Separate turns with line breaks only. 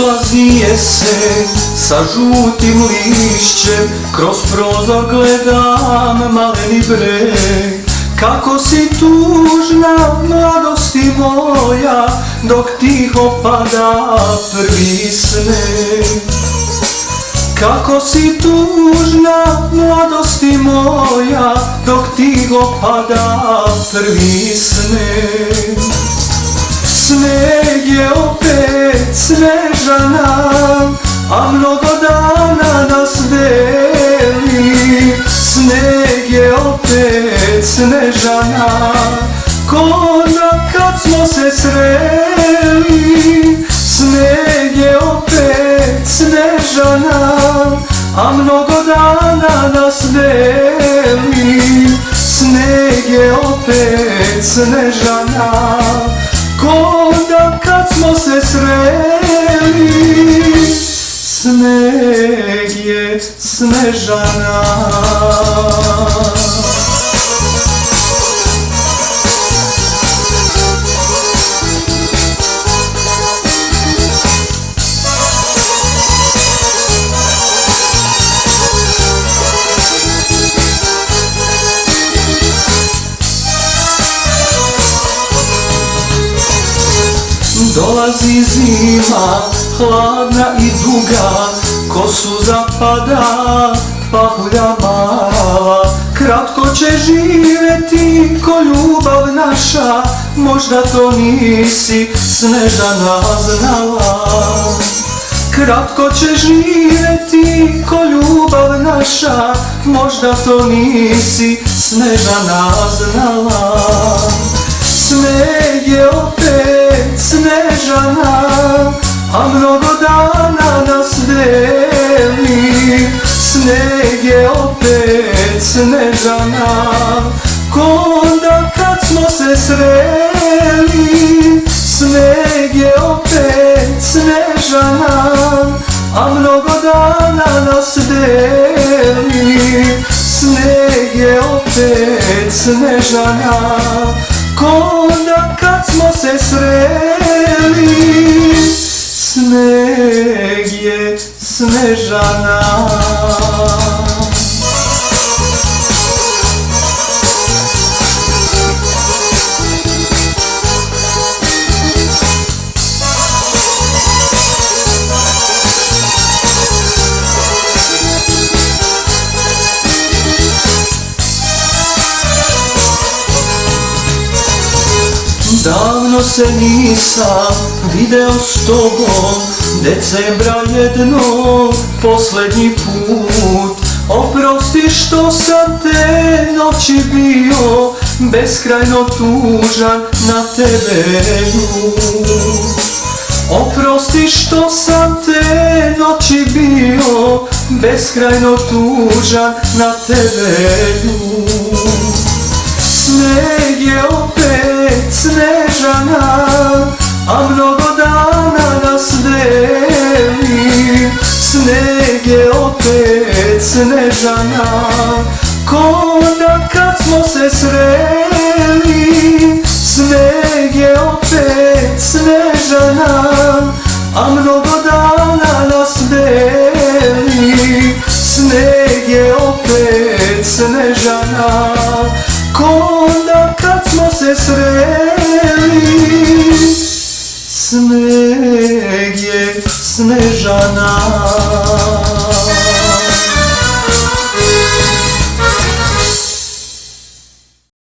Odlazi jesen sa žutim lišćem, kroz prozor gledam maleni breg. Kako si tužna, mladosti moja, dok tiho pada prvi sneg. Kako si tužna, mladosti moja, dok tiho pada prvi sneg. Sneg je opet Snežana, a mnogo dana nas deli. Sneg je opet Snežana, ko onda kad smo se sreli. Sneg je opet Snežana, a mnogo dana nas deli. Sneg je opet Snežana, ko onda kad smo se sreli. Sneg je Snežana. Dolazi zima, hladna i duga, kosu zapada pahulja mala. Kratko će živjeti ko ljubav naša, možda to nisi Snežana znala. Kratko će živjeti ko ljubav naša, možda to nisi Snežana znala. Sneg je opet Snežana, a mnogo dana nas deli. Sneg je opet Snežana, ko onda kad smo se sreli. Sneg je opet Snežana, a mnogo dana nas deli. Sneg je opet Snežana, ko onda kad smo se sreli. Sneg je Snežana. Davno se nisam video s tobom, decembra jednog posljednji put. Oprosti što sam te noći bio beskrajno tužan na tebe ljut. Oprosti što sam te noći bio beskrajno tužan na tebe ljut. Sneg je opet Snežana, a mnogo dana nas deli. Sneg je opet Snežana, ko onda kad smo se sreli. Sneg je opet Snežana, a mnogo dana nas deli. Sneg je opet Snežana, ko onda kad smo se sreli. Sneg je Snežana.